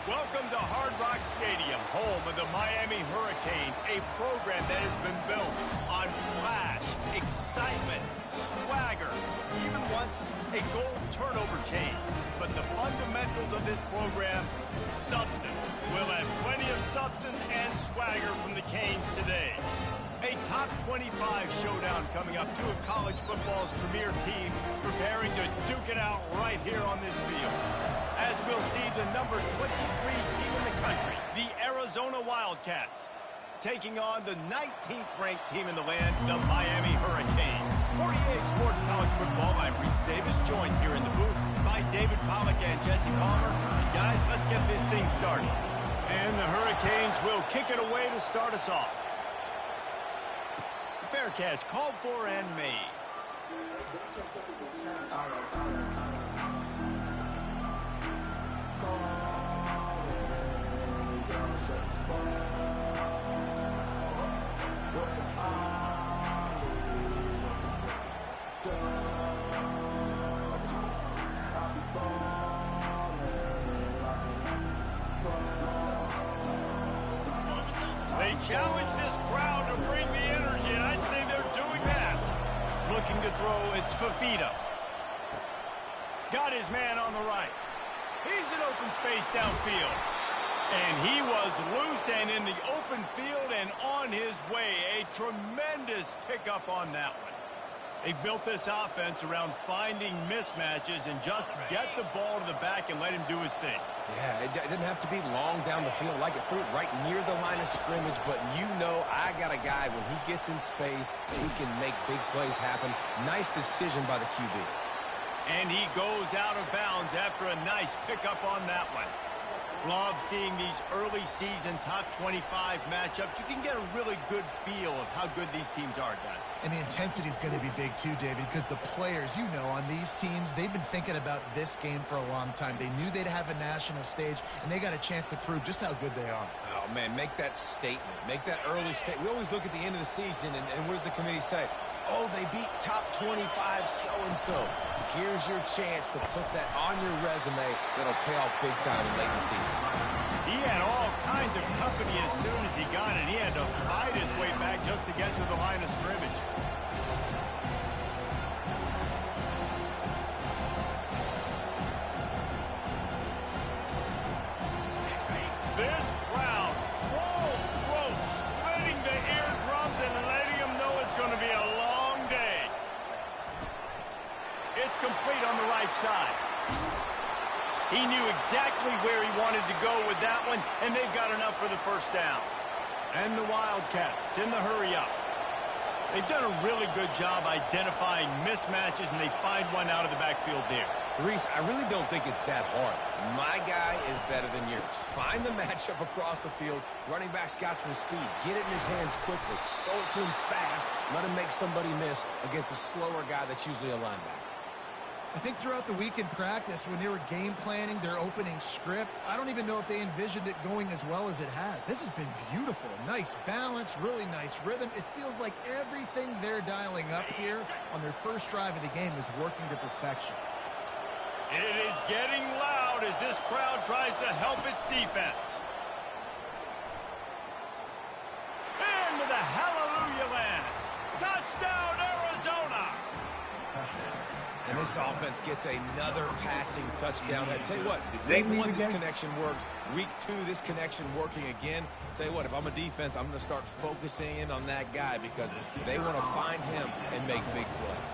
Welcome to Hard Rock Stadium, home of the Miami Hurricanes, a program that has been built on flash, excitement, swagger, even once a goal turnover chain. But the fundamentals of this program, substance. We'll have plenty of substance and swagger from the Canes today. A top 25 showdown coming up. Two of college football's premier teams preparing to duke it out right here on this field. As we'll see the number 23 team in the country, the Arizona Wildcats, taking on the 19th ranked team in the land, the Miami Hurricanes. 48 Sports College Football, I'm Reese Davis, joined here in the booth by David Pollack and Jesse Palmer. And guys, let's get this thing started. And the Hurricanes will kick it away to start us off. Fair catch called for and made. They challenge this crowd to bring the energy, and I'd say they're doing that. Looking to throw, it's Fafita. Got his man on the right. He's in open space downfield. And he was loose and in the open field and on his way. A tremendous pickup on that one. They built this offense around finding mismatches and just get the ball to the back and let him do his thing. Yeah, it didn't have to be long down the field. Like it threw it right near the line of scrimmage, but you know I got a guy, when he gets in space, he can make big plays happen. Nice decision by the QB. And he goes out of bounds after a nice pickup on that one. Love seeing these early season top 25 matchups. You can get a really good feel of how good these teams are, guys. And the intensity is going to be big too, David, because the players, you know, on these teams, they've been thinking about this game for a long time. They knew they'd have a national stage, and they got a chance to prove just how good they are. Oh, man, make that statement. Make that early statement. We always look at the end of the season, and what does the committee say? Oh, they beat top 25 so-and-so. Here's your chance to put that on your resume that'll pay off big time in late in the season. He had all kinds of company as soon as he got it. He had to fight his way back just to get to the line of scrimmage. This crowd, full throat, splitting the eardrums and letting them know it's going to be a long day. It's complete on the right side. He knew exactly where he wanted to go with that one, and they've got enough for the first down. And the Wildcats in the hurry-up. They've done a really good job identifying mismatches, and they find one out of the backfield there. Reese, I really don't think it's that hard. My guy is better than yours. Find the matchup across the field. Running back's got some speed. Get it in his hands quickly. Throw it to him fast. Let him make somebody miss against a slower guy that's usually a linebacker. I think throughout the week in practice, when they were game planning their opening script, I don't even know if they envisioned it going as well as it has. This has been beautiful. Nice balance, really nice rhythm. It feels like everything they're dialing up here on their first drive of the game is working to perfection. It is getting loud as this crowd tries to help its defense. Into the hallelujah land. Touchdown, Arizona! And this offense gets another passing touchdown. I tell you what, week 1, this connection worked. Week 2, this connection working again. Tell you what, if I'm a defense, I'm going to start focusing in on that guy because they want to find him and make big plays.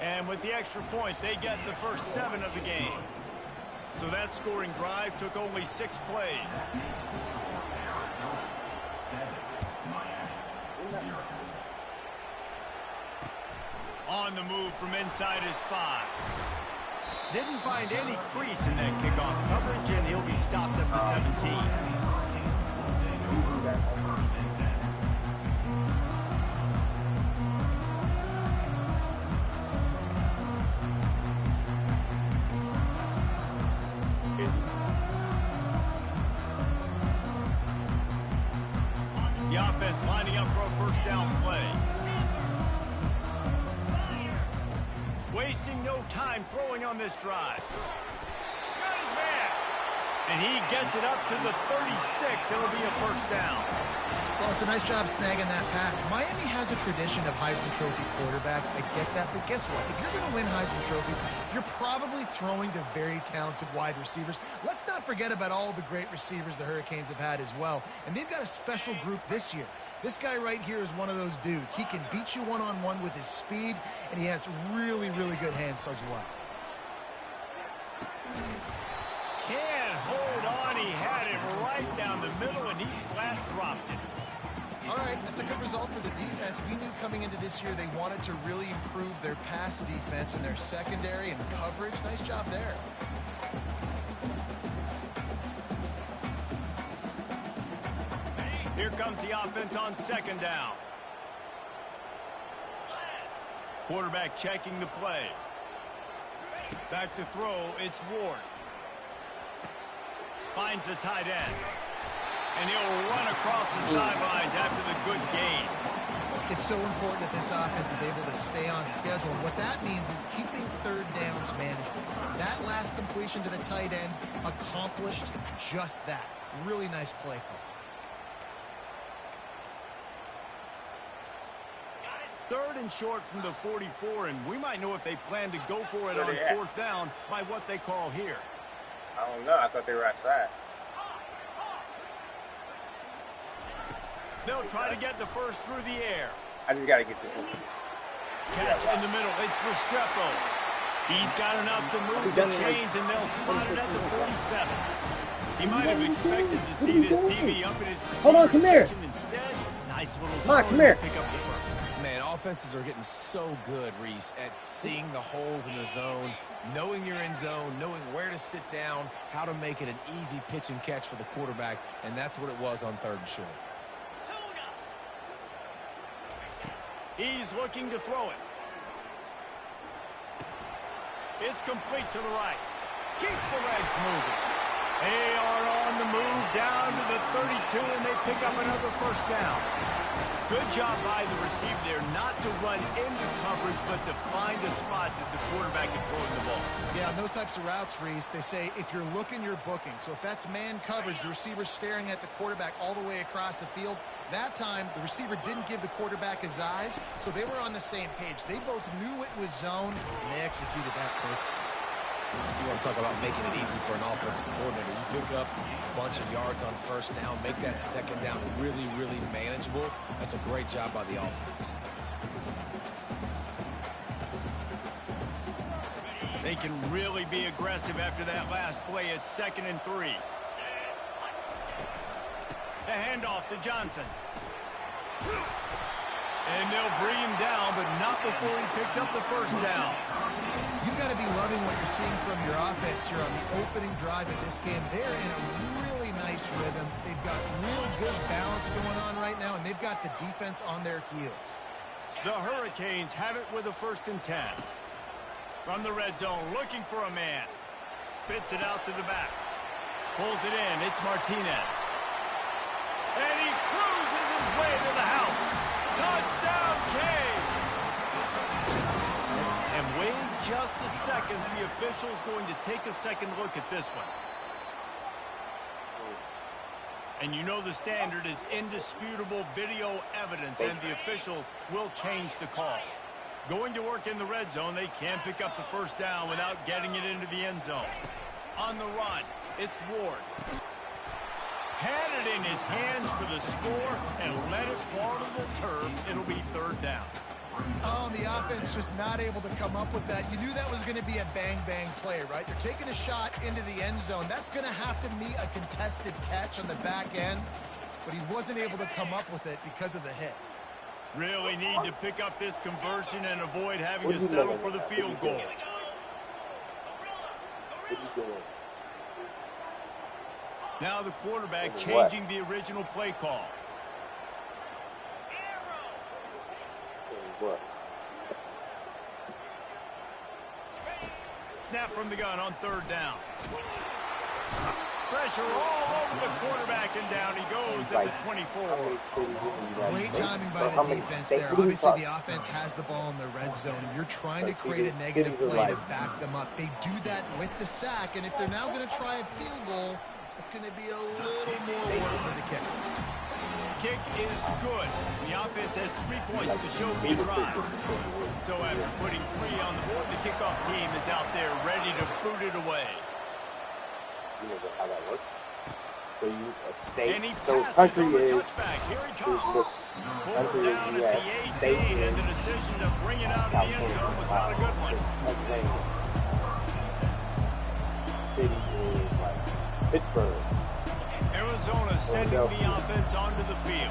And with the extra point, they get the first 7 of the game. So that scoring drive took only 6 plays. On the move from inside his 5. Didn't find any crease in that kickoff coverage, and he'll be stopped at the 17. The offense lining up for a first down play. wasting no time throwing on this drive. Got his man. And he gets it up to the 36. It'll be a first down. Well, it's a nice job snagging that pass. Miami has a tradition of Heisman Trophy quarterbacks. I get that, but guess what? If you're going to win Heisman Trophies, you're probably throwing to very talented wide receivers. Let's not forget about all the great receivers the Hurricanes have had as well. And they've got a special group this year. This guy right here is one of those dudes. He can beat you one-on-one with his speed, and he has really, really good hands as well. Can't hold on. He had it right down the middle, and he flat dropped it. All right, that's a good result for the defense. We knew coming into this year they wanted to really improve their pass defense and their secondary and coverage. Nice job there. Here comes the offense on second down. Quarterback checking the play. Back to throw, it's Ward. Finds the tight end. And he'll run across the sidelines after the good gain. It's so important that this offense is able to stay on schedule. And what that means is keeping third downs manageable. That last completion to the tight end accomplished just that. Really nice play call. Third and short from the 44, and we might know if they plan to go for it on fourth down by what they call here. I don't know. I thought they were outside. They'll try to get the first through the air. I just got to get this one. Catch in the middle. It's Restrepo. He's got enough to move the chains, and they'll spot it at the 47. He might have expected to see this DB up in his receiver's section. Instead, nice little zone to pick up the first. Man, offenses are getting so good, Reese, at seeing the holes in the zone, knowing you're in zone, knowing where to sit down, how to make it an easy pitch and catch for the quarterback, and that's what it was on third and short. He's looking to throw it. It's complete to the right. Keeps the legs moving. They are on the move down to the 32, and they pick up another first down. Good job by the receiver there not to run into coverage, but to find a spot that the quarterback is throwing the ball. Yeah, on those types of routes, Reese, they say if you're looking, you're booking. So if that's man coverage, the receiver's staring at the quarterback all the way across the field. That time, the receiver didn't give the quarterback his eyes, so they were on the same page. They both knew it was zone, and they executed that perfectly. You want to talk about making it easy for an offensive coordinator. You pick up a bunch of yards on first down, make that second down really, really manageable. That's a great job by the offense. They can really be aggressive after that last play. It's 2nd and 3. The handoff to Johnson. And they'll bring him down, but not before he picks up the first down. You've got to be loving what you're seeing from your offense here on the opening drive of this game. They're in a really nice rhythm. They've got real good balance going on right now, and they've got the defense on their heels. The Hurricanes have it with a 1st and 10. From the red zone, looking for a man. Spits it out to the back. Pulls it in. It's Martinez. And he cruises his way to the house. Touchdown, Canes! And wait just a second. The official's going to take a second look at this one. And you know the standard is indisputable video evidence, and the officials will change the call. Going to work in the red zone, they can't pick up the first down without getting it into the end zone. On the run, it's Ward. Had it in his hands for the score and let it fall to the turf. It'll be 3rd down. Oh, and the offense just not able to come up with that. You knew that was going to be a bang-bang play, right? They're taking a shot into the end zone. That's going to have to be a contested catch on the back end, but he wasn't able to come up with it because of the hit. Really need to pick up this conversion and avoid having to settle for the field goal. Now the quarterback changing the original play call. Snap from the gun on 3rd down. Pressure pressure all over the quarterback, and down he goes at the 24. Great timing by the defense there. Obviously, the offense has the ball in the red zone, and you're trying to create a negative play to back them up. They do that with the sack, and if they're now going to try a field goal, it's going to be a little more work for the kicker. Kick is good. The offense has 3 points to show for the drive. So after putting 3 on the board, the kickoff team is out there ready to boot it away. You know how that works. So you state. And he So passes country on the is. touchback. Here he comes. Country is Down US. at the State 18, and the is. decision to bring it out of the end zone was not a good one. Pennsylvania. City is like Pittsburgh. Arizona sending the offense onto the field.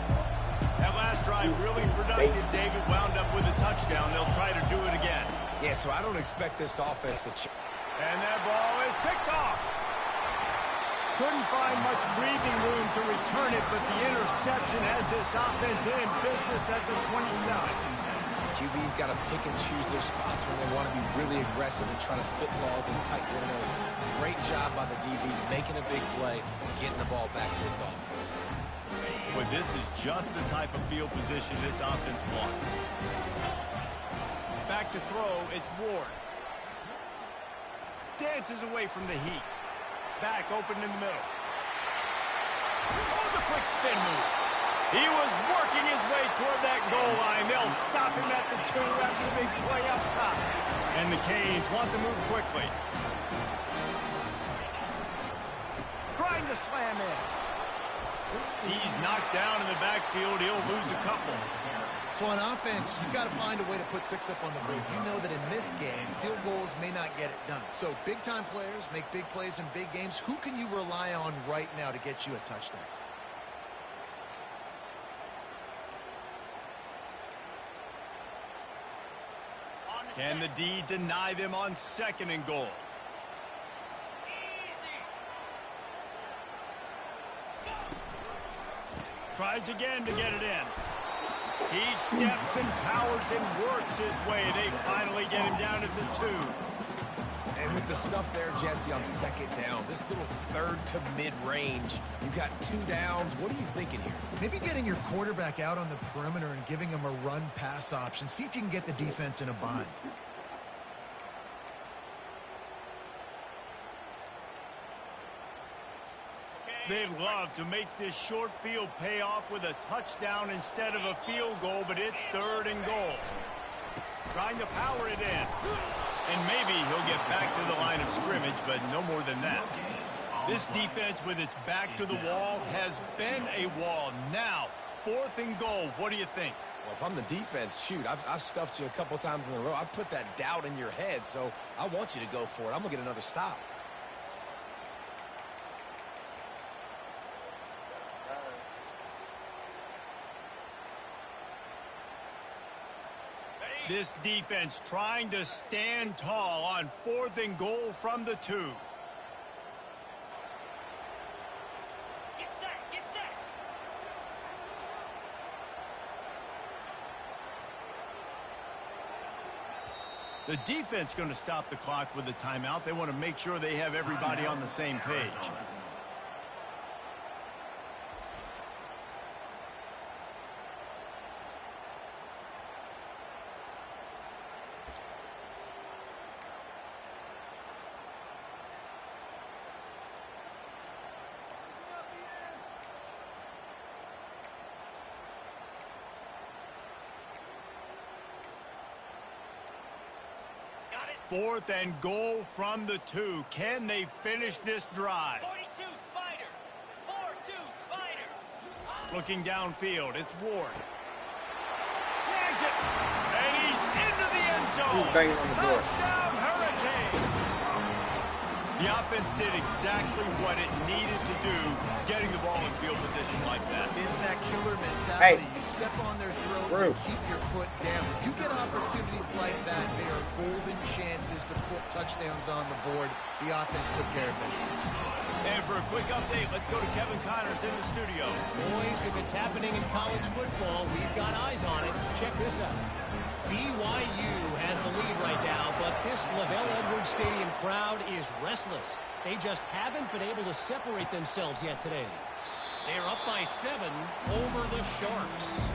That last drive really productive. David wound up with a touchdown. They'll try to do it again. Yeah, so I don't expect this offense to... And that ball is picked off. Couldn't find much breathing room to return it, but the interception has this offense in business at the 27. QB's got to pick and choose their spots when they want to be really aggressive and try to fit balls in tight windows. Great job by the DB making a big play, getting the ball back to its offense. But this is just the type of field position this offense wants. Back to throw, it's Ward. Dances away from the heat. Back open in the middle. Oh, the quick spin move. He was working his way toward that goal line. They'll stop him at the 2 after the big play up top. And the Canes want to move quickly. Trying to slam in. He's knocked down in the backfield. He'll lose a couple. So on offense, you've got to find a way to put 6 up on the board. You know that in this game, field goals may not get it done. So big-time players make big plays in big games. Who can you rely on right now to get you a touchdown? Can the D deny them on 2nd and goal? Tries again to get it in. He steps and powers and works his way. They finally get him down at the 2. And with the stuff there, Jesse, on 2nd down, this little 3rd to mid-range, you got 2 downs. What are you thinking here? Maybe getting your quarterback out on the perimeter and giving him a run-pass option. See if you can get the defense in a bind. They'd love to make this short field pay off with a touchdown instead of a field goal, but it's 3rd and goal. Trying to power it in. And maybe he'll get back to the line of scrimmage, but no more than that. This defense with its back to the wall has been a wall. Now, 4th and goal. What do you think? Well, if I'm the defense, shoot, I've stuffed you a couple times in a row. I've put that doubt in your head, so I want you to go for it. I'm going to get another stop. This defense trying to stand tall on 4th and goal from the 2. Get set. The defense going to stop the clock with a timeout. They want to make sure they have everybody on the same page. Got it. 4th and goal from the 2. Can they finish this drive? 42 Spider. 4-2 Spider. Looking downfield, it's Ward. Snags it, and he's into the end zone. He's banging on the door. Touchdown, Hurricane. The offense did exactly what it needed to do, getting the ball in field position like that. It's that killer mentality. Hey. You step on their throat Bruce. and keep your foot down. When you get opportunities like that, they are golden chances to put touchdowns on the board. The offense took care of business. And for a quick update, let's go to Kevin Connors in the studio. Boys, if it's happening in college football, we've got eyes on it. Check this out. BYU has the lead right now, but this LaVell Edwards Stadium crowd is restless. They just haven't been able to separate themselves yet today. They're up by 7 over the Sharks.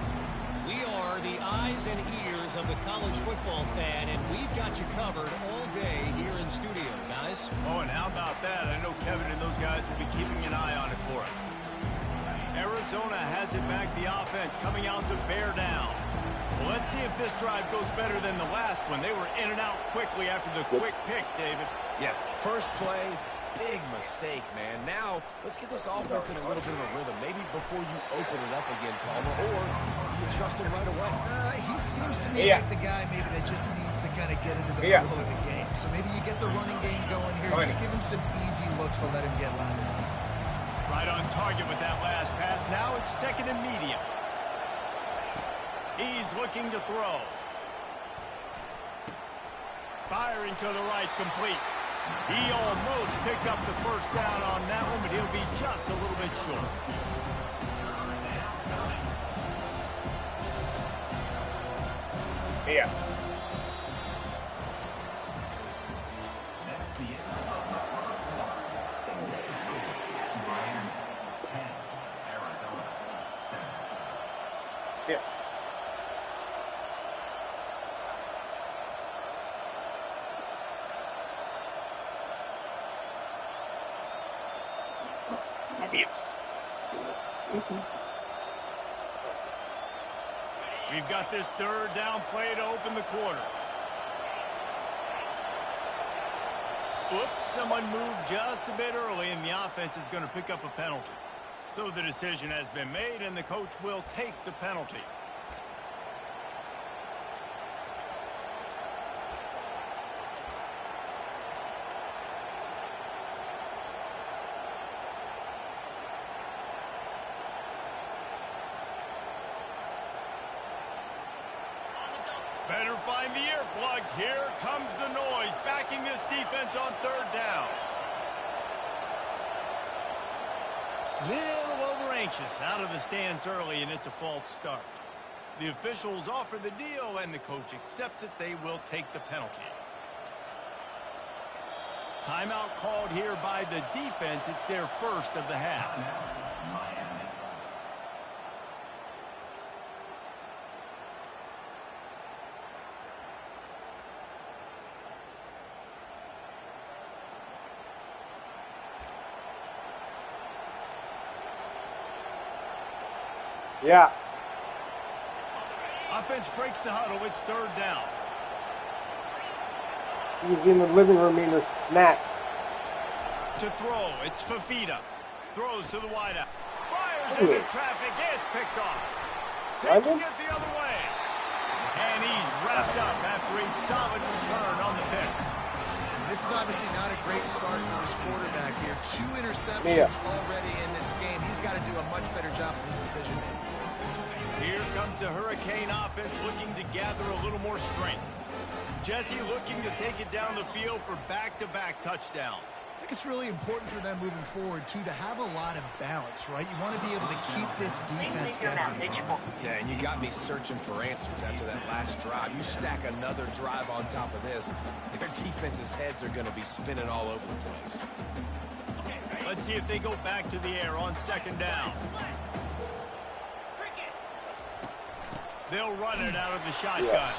We are the eyes and ears of the college football fan, and we've got you covered all day here in studio, guys. Oh, and how about that? I know Kevin and those guys will be keeping an eye on it for us. Arizona has it back, the offense coming out to bear down. Well, let's see if this drive goes better than the last one. They were in and out quickly after the quick pick, David. Yeah, first play, big mistake, man. Now, let's get this offense in a little bit of a rhythm. Maybe before you open it up again, Palmer, or do you trust him right away? He seems to me like the guy maybe that just needs to kind of get into the flow of the game. So maybe you get the running game going here. Just give him some easy looks to let him get landed on. Right on target with that last pass. Now it's second and medium. He's looking to throw. Firing to the right, complete. He almost picked up the first down on that one, but he'll be just a little bit short. Yeah. We've got this third down play to open the quarter. Oops, someone moved just a bit early, and the offense is going to pick up a penalty. So the decision has been made, and the coach will take the penalty. Better find the earplugs. Here comes the noise, backing this defense on third down. Little over anxious, out of the stands early, and it's a false start. The officials offer the deal, and the coach accepts it. They will take the penalty. Timeout called here by the defense. It's their first of the half. Yeah. Offense breaks the huddle. It's third down. He was in the living room eating a snack. To throw, it's Fafita. Throws to the wideout. Fires into traffic. It's picked off. Taking it the other way. And he's wrapped up after a solid return on the pick. This is obviously not a great start for this quarterback here. 2 interceptions already in this game. He's got to do a much better job of his decision making. Here comes the Hurricane offense looking to gather a little more strength. Jesse looking to take it down the field for back-to-back touchdowns. I think it's really important for them moving forward, too, to have a lot of balance, right? You want to be able to keep this defense guessing. Yeah, and you got me searching for answers after that last drive. You stack another drive on top of this, their defense's heads are going to be spinning all over the place. Let's see if they go back to the air on second down. They'll run it out of the shotgun.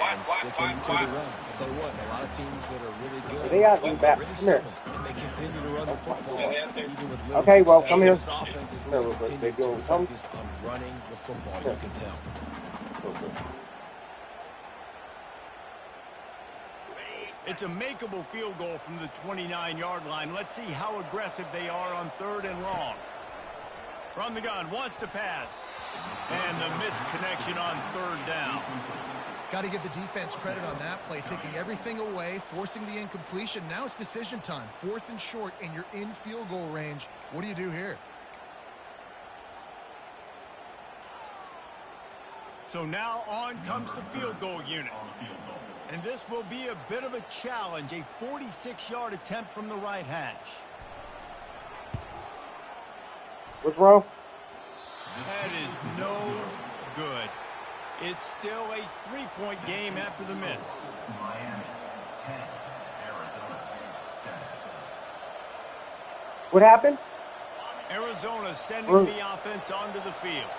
And sticking to the run. I'll tell you what, a lot of teams that are really good, They got you back. really Come here. stubborn, and they continue to run the football. Even with little Okay, well, success. come here. This offense is Come here going real to quick. continue They go, to come. focus on running the football, you can tell. It's a makeable field goal from the 29-yard line. Let's see how aggressive they are on third and long. From the gun, wants to pass. And the missed connection on third down. Got to give the defense credit on that play, taking everything away, forcing the incompletion. Now it's decision time. 4th and short, and you're in field goal range. What do you do here? So now on comes the field goal unit. And this will be a bit of a challenge, a 46-yard attempt from the right hash. What's wrong? That is no good. It's still a 3-point game after the miss. Miami 10, Arizona 7. What happened? Arizona sending the offense onto the field.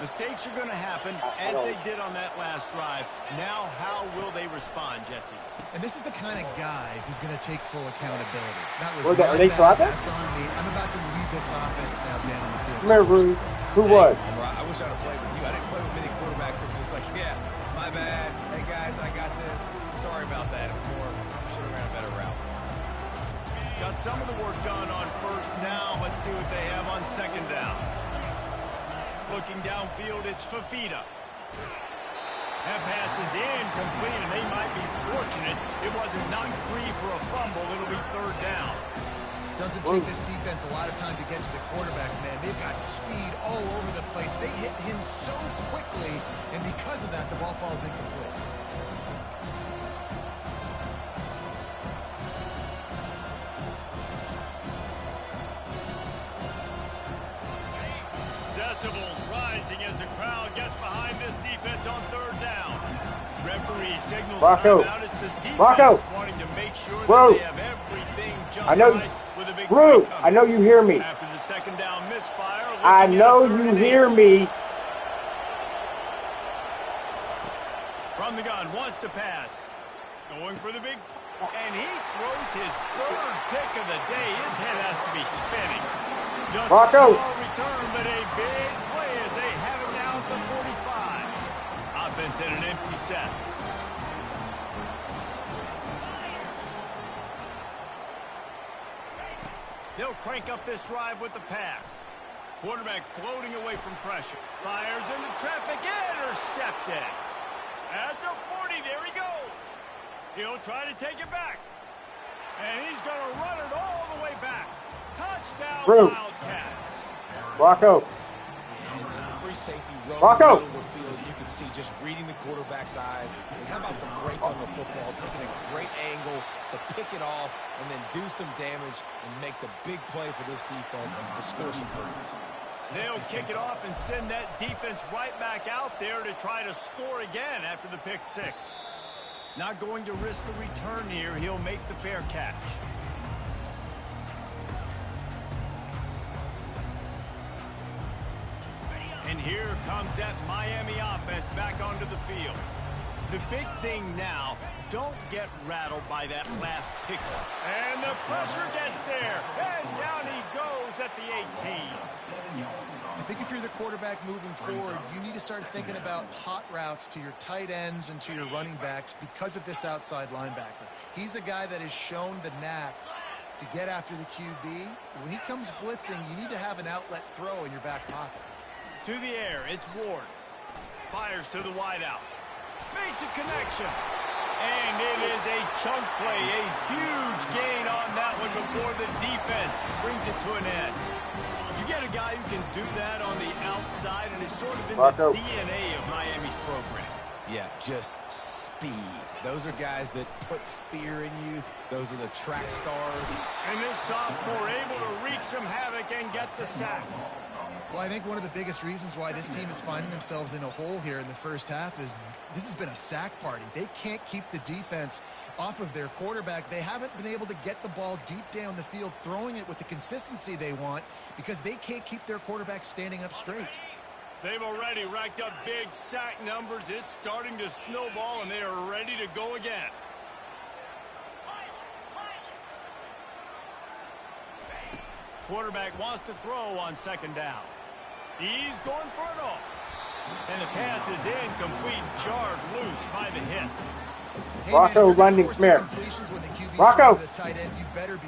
Mistakes are going to happen, as they did on that last drive. Now, how will they respond, Jesse? And this is the kind of guy who's going to take full accountability. That was Are my they still out bad. there? That's on me. I'm about to lead this offense now down the field. Remember who was? I wish I'd have played with you. I didn't play with many quarterbacks that were just like, yeah, my bad. Hey, guys, I got this. Sorry about that. It was more, should have ran a better route. Got some of the work done on first down. Let's see what they have on second down. Looking downfield, it's Fafita. That pass is incomplete, and they might be fortunate it wasn't knocked free for a fumble. It'll be third down. Doesn't take this defense a lot of time to get to the quarterback, man. They've got speed all over the place. They hit him so quickly, and because of that, the ball falls incomplete. Decibels rising as the crowd gets behind this defense on third down. Referee signals timeout as the defense wanting to make sure that they have everything just right with a big play coming. I know you hear me. After the second down misfire, I know you hear me. From the gun, wants to pass. Going for the big, and he throws his third pick of the day. His head has to be spinning. Just a small return, but a big play as they have it now at the 45. Offense at an empty set. They'll crank up this drive with the pass. Quarterback floating away from pressure. Fires into traffic, intercepted. At the 40, there he goes. He'll try to take it back. And he's going to run it all the way back. Touchdown, Wildcats. Rocco. And the free safety Rocco. Middle of the field, you can see just reading the quarterback's eyes. And how about the break on the football, taking a great angle to pick it off and then do some damage and make the big play for this defense to score some points. They'll kick it off and send that defense right back out there to try to score again after the pick six. Not going to risk a return here. He'll make the fair catch. And here comes that Miami offense back onto the field. The big thing now, don't get rattled by that last pickup. And the pressure gets there. And down he goes at the 18. I think if you're the quarterback moving forward, you need to start thinking about hot routes to your tight ends and to your running backs because of this outside linebacker. He's a guy that has shown the knack to get after the QB. When he comes blitzing, you need to have an outlet throw in your back pocket. To the air, it's Ward. Fires to the wideout. Makes a connection. And it is a chunk play, a huge gain on that one before the defense brings it to an end. You get a guy who can do that on the outside, and it's sort of in the DNA of Miami's program. Yeah, just speed. Those are guys that put fear in you. Those are the track stars. And this sophomore able to wreak some havoc and get the sack. Well, I think one of the biggest reasons why this team is finding themselves in a hole here in the first half is this has been a sack party. They can't keep the defense off of their quarterback. They haven't been able to get the ball deep down the field, throwing it with the consistency they want because they can't keep their quarterback standing up straight. They've already racked up big sack numbers. It's starting to snowball, and they are ready to go again. Quarterback wants to throw on second down. He's going for it all. And the pass is incomplete, jarred loose by the hit. Hey, Rocco, London, come here. Rocco!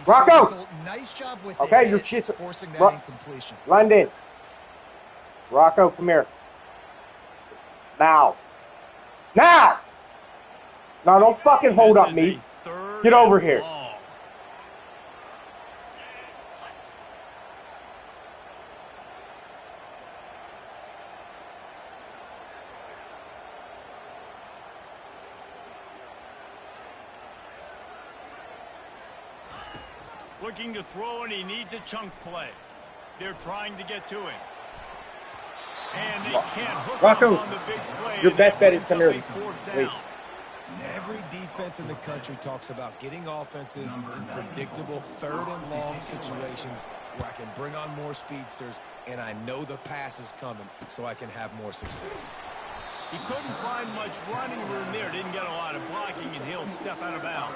Rocco! Nice job with okay, your shit's forcing that incompletion. London. Rocco, come here. Now. Now! Now, don't fucking hold up me. Get over here. Looking to throw, and he needs a chunk play. They're trying to get to him. And they can't hook Rocco, up on the big play. your best bet is come here, Brings up a fourth please. down. Every defense in the country talks about getting offenses in predictable third and long situations where I can bring on more speedsters and I know the pass is coming so I can have more success. He couldn't find much running room there. Didn't get a lot of blocking, and he'll step out of bounds.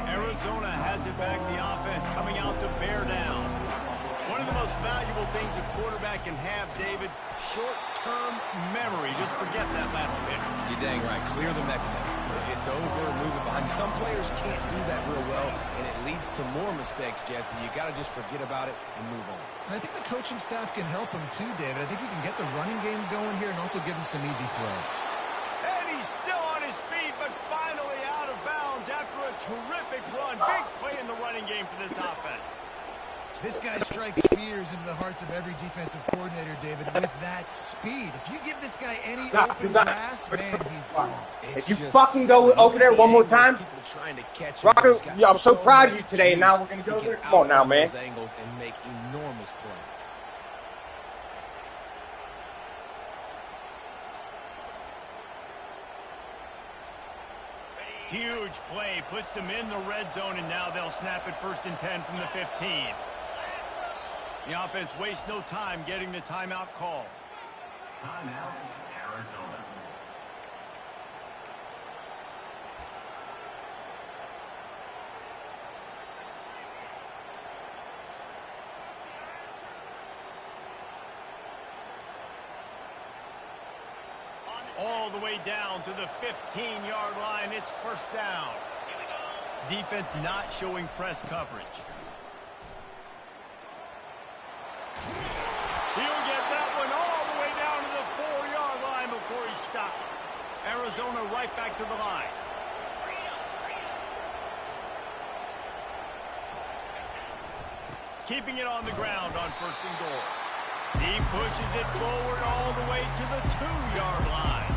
Arizona has it back. The offense coming out to bear down. One of the most valuable things a quarterback can have, David, short-term memory. Just forget that last pick. You're dang right. Clear the mechanism. It's over, move it behind. Some players can't do that real well, and it leads to more mistakes, Jesse. You got to just forget about it and move on. And I think the coaching staff can help him too, David. I think you can get the running game going here and also give him some easy throws. And he's still on his feet, but finally out of bounds after a terrific run. Big play in the running game for this offense. This guy strikes fears into the hearts of every defensive coordinator, David, with that speed. If you give this guy any open grass, man, he's gone. If you fucking go over there one more time, Rocco, I'm so proud of you today, and now we're going to go there. Come on now, man. Angles and make enormous plays. Huge play, puts them in the red zone, and now they'll snap it 1st and 10 from the 15. The offense wastes no time getting the timeout call. Timeout, Arizona. All the way down to the 15-yard line. It's 1st down. Defense not showing press coverage. He'll get that one all the way down to the 4-yard line before he stopped. Arizona right back to the line. Keeping it on the ground on 1st and goal. He pushes it forward all the way to the 2-yard line.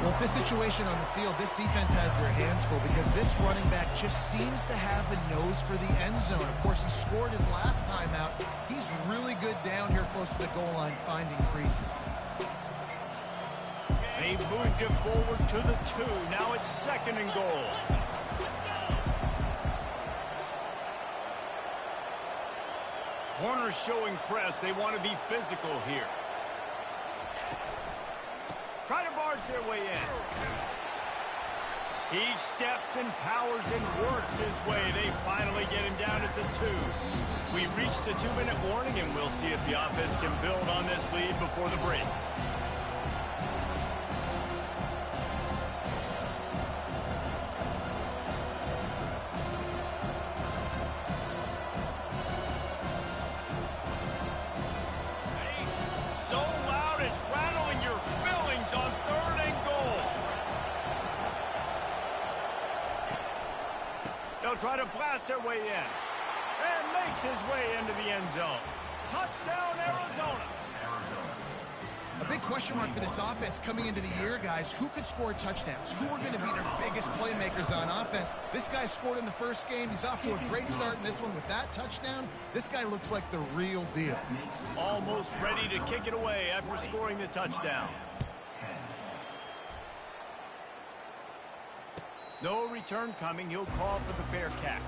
Well, with this situation on the field, this defense has their hands full because this running back just seems to have a nose for the end zone. Of course, he scored his last time out. He's really good down here close to the goal line, finding creases. They've moved him forward to the 2. Now it's 2nd and goal. Corners showing press. They want to be physical here. Try to barge their way in. He steps and powers and works his way. They finally get him down at the 2. We reached the 2-minute warning, and we'll see if the offense can build on this lead before the break. So loud it's rattling your fillings on 3rd and goal. They'll try to blast their way in. And makes his way into the end zone. Touchdown, Arizona. A big question mark for this offense coming into the year, guys. Who could score touchdowns? Who are going to be their biggest playmakers on offense? This guy scored in the first game. He's off to a great start in this one with that touchdown. This guy looks like the real deal. Almost ready to kick it away after scoring the touchdown. No return coming. He'll call for the fair catch.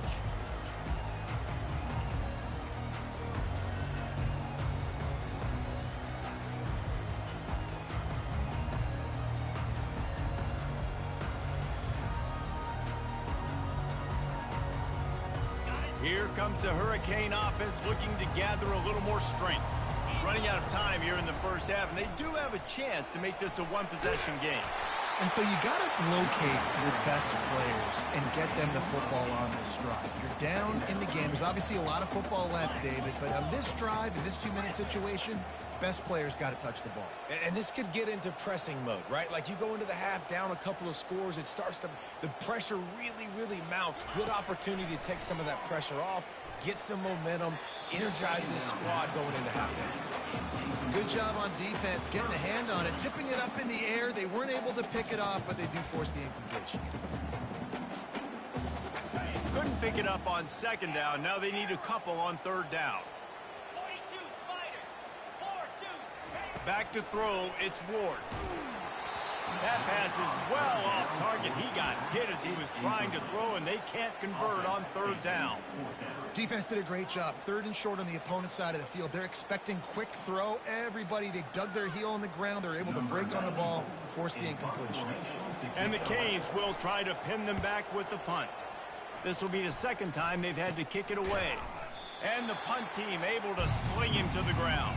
Here comes the Hurricane offense looking to gather a little more strength. Running out of time here in the first half, and they do have a chance to make this a one-possession game. And so you got to locate your best players and get them the football on this drive. You're down in the game. There's obviously a lot of football left, David, but on this drive, in this 2-minute situation, best players got to touch the ball. And this could get into pressing mode, right? Like you go into the half down a couple of scores, it starts to, the pressure really, really mounts. Good opportunity to take some of that pressure off, get some momentum, energize this squad going into halftime. Good job on defense, getting a hand on it, tipping it up in the air. They weren't able to pick it off, but they do force the incompletion. Couldn't pick it up on second down. Now they need a couple on third down. 42 Spider. 4-2. Back to throw, it's Ward. That pass is well off target. He got hit as he was trying to throw, and they can't convert on third down. Defense did a great job. Third and short on the opponent's side of the field. They're expecting quick throw. Everybody, they dug their heel on the ground. They're able to break on the ball, force the incompletion. And the Canes will try to pin them back with the punt. This will be the second time they've had to kick it away. And the punt team able to sling him to the ground.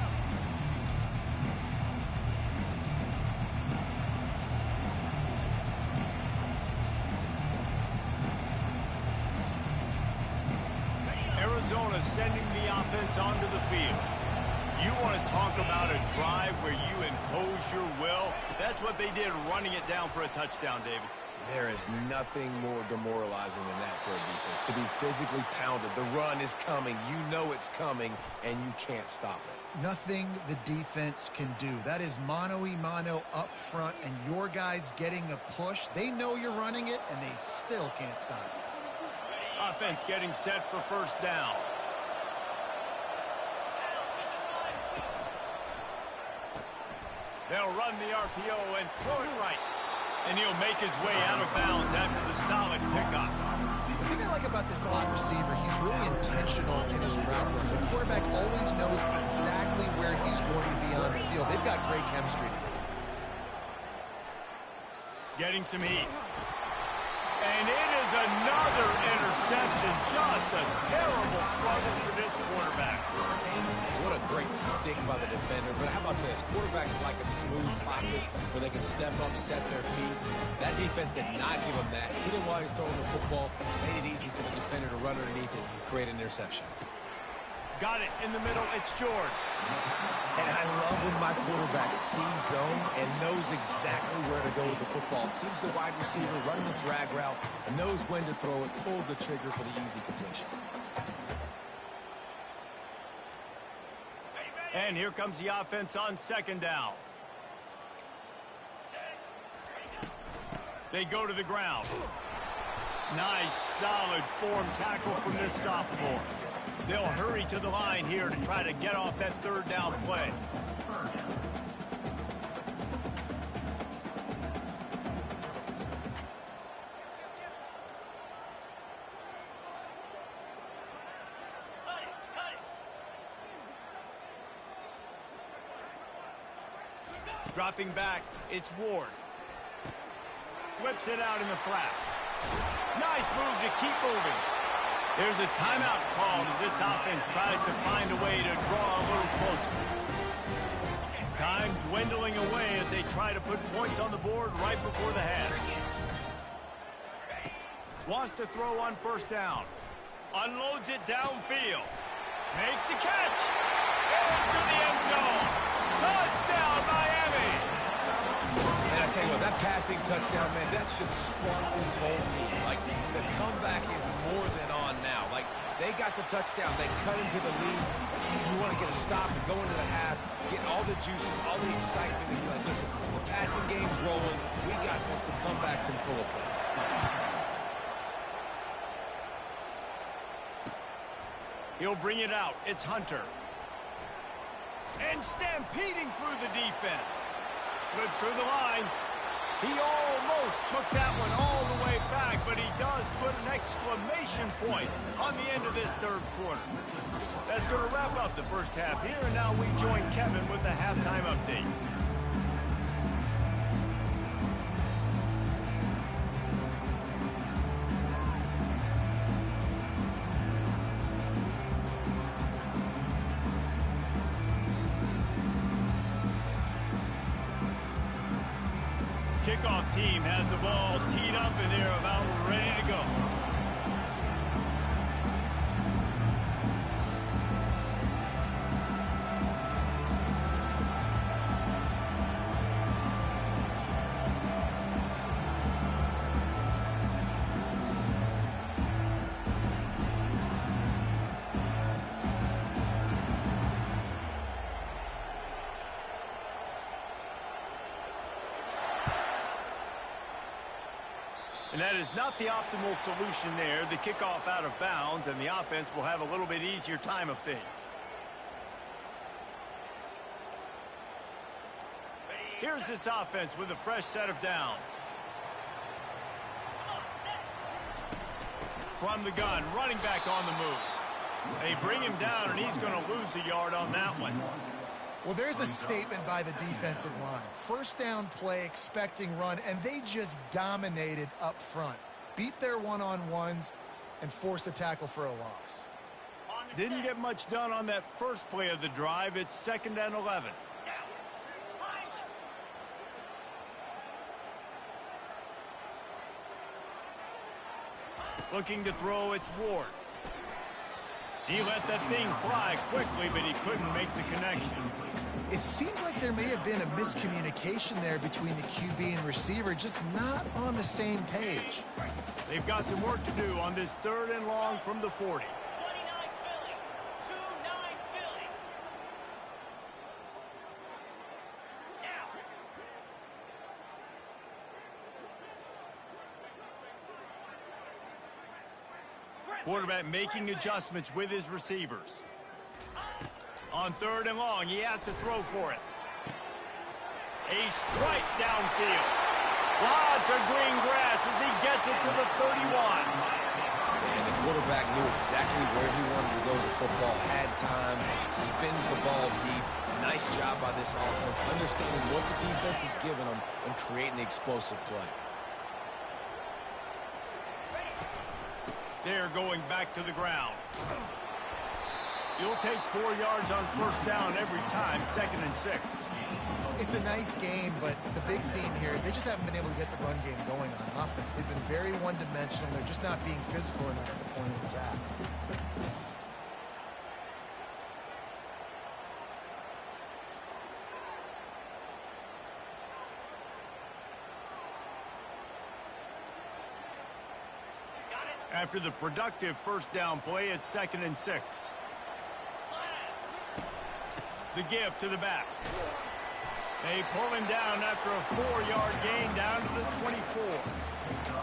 Arizona sending the offense onto the field. You want to talk about a drive where you impose your will? That's what they did, running it down for a touchdown, David. There is nothing more demoralizing than that for a defense. To be physically pounded, the run is coming, you know it's coming, and you can't stop it. Nothing the defense can do. That is mano-a-mano up front, and your guys getting a push. They know you're running it, and they still can't stop it. Offense getting set for first down. They'll run the RPO and throw it right. And he'll make his way out of bounds after the solid pickup. The thing I like about this slot receiver, he's really intentional in his route run. The quarterback always knows exactly where he's going to be on the field. They've got great chemistry together. Getting some heat. And it is another interception. Just a terrible struggle for this quarterback. What a great stick by the defender. But how about this? Quarterbacks like a smooth pocket where they can step up, set their feet. That defense did not give him that. Hit him while he's throwing the football. Made it easy for the defender to run underneath it, create an interception. Got it in the middle. It's George. And I love when my quarterback sees zone and knows exactly where to go with the football. Sees the wide receiver running the drag route, knows when to throw it, pulls the trigger for the easy completion. And here comes the offense on second down. They go to the ground. Nice, solid form tackle from this sophomore. They'll hurry to the line here to try to get off that third down play. Dropping back, it's Ward. Flips it out in the flat. Nice move to keep moving. There's a timeout called as this offense tries to find a way to draw a little closer. Time dwindling away as they try to put points on the board right before the half. Wants to throw on first down. Unloads it downfield. Makes the catch. Into the end zone. Touchdown, Miami! And I tell you what, that passing touchdown, man, that should spark this whole team. Like, the comeback is more than on now. Like, they got the touchdown. They cut into the lead. You want to get a stop and go into the half, get all the juices, all the excitement, and be like, listen, the passing game's rolling. We got this. The comeback's in full effect. He'll bring it out. It's Hunter. And stampeding through the defense. Slips through the line. He almost took that one all the way back, but he does put an exclamation point on the end of this third quarter. That's going to wrap up the first half here, and now we join Kevin with the halftime update. Kickoff team has the ball teed up and they're about ready to go. And that is not the optimal solution there. The kickoff out of bounds, and the offense will have a little bit easier time of things. Here's this offense with a fresh set of downs. From the gun, running back on the move. They bring him down, and he's going to lose a yard on that one. Well, there's a statement by the defensive line. First down play, expecting run, and they just dominated up front. Beat their one-on-ones and forced a tackle for a loss. Didn't get much done on that first play of the drive. It's 2nd and 11. Looking to throw, it's Ward. He let that thing fly quickly, but he couldn't make the connection. It seemed like there may have been a miscommunication there between the QB and receiver, just not on the same page. They've got some work to do on this 3rd and long from the 40. 29 Philly. 2-9 Philly. Quarterback making adjustments with his receivers. On 3rd and long, he has to throw for it. A strike downfield. Lots of green grass as he gets it to the 31. And the quarterback knew exactly where he wanted to go with the football, had time, spins the ball deep. Nice job by this offense, understanding what the defense is giving them and creating the explosive play. They're going back to the ground. You'll take 4 yards on 1st down every time, 2nd and 6. It's a nice game, but the big theme here is they just haven't been able to get the run game going on offense. They've been very one-dimensional. They're just not being physical enough at the point of attack. After the productive 1st down play, it's 2nd and 6. The give to the back. They pull him down after a 4-yard gain down to the 24.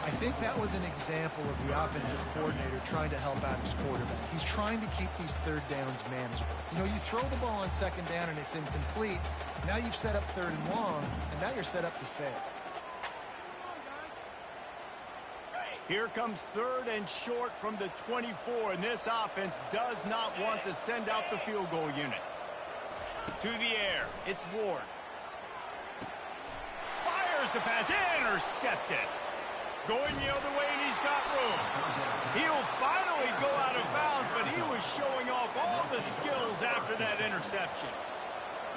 I think that was an example of the offensive coordinator trying to help out his quarterback. He's trying to keep these 3rd downs manageable. You know, you throw the ball on 2nd down and it's incomplete. Now you've set up 3rd and long, and now you're set up to fail. Here comes 3rd and short from the 24, and this offense does not want to send out the field goal unit. To the air, it's Ward. Fires the pass, intercepted. Going the other way, and he's got room. He'll finally go out of bounds, but he was showing off all the skills after that interception.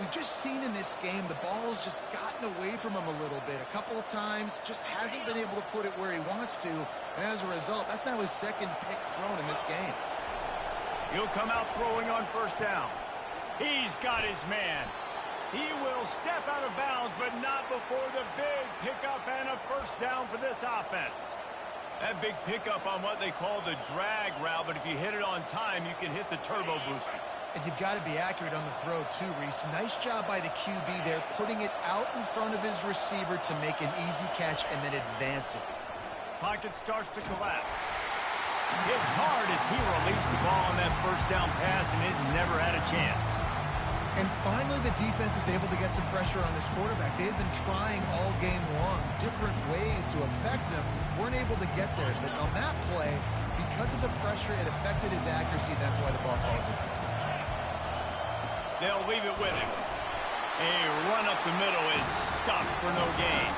We've just seen in this game the ball's just gotten away from him a little bit. A couple of times, just hasn't been able to put it where he wants to. And as a result, that's now his 2nd pick thrown in this game. He'll come out throwing on 1st down. He's got his man. He will step out of bounds, but not before the big pickup and a 1st down for this offense. That big pickup on what they call the drag route, but if you hit it on time, you can hit the turbo boosters. And you've got to be accurate on the throw, too, Reese. Nice job by the QB there, putting it out in front of his receiver to make an easy catch and then advance it. Pocket starts to collapse. Hit hard as he released the ball on that 1st down pass, and it never had a chance. And finally, the defense is able to get some pressure on this quarterback. They had been trying all game long, different ways to affect him, weren't able to get there. But on that play, because of the pressure, it affected his accuracy, and that's why the ball falls in. They'll leave it with him. A run up the middle is stopped for no gain.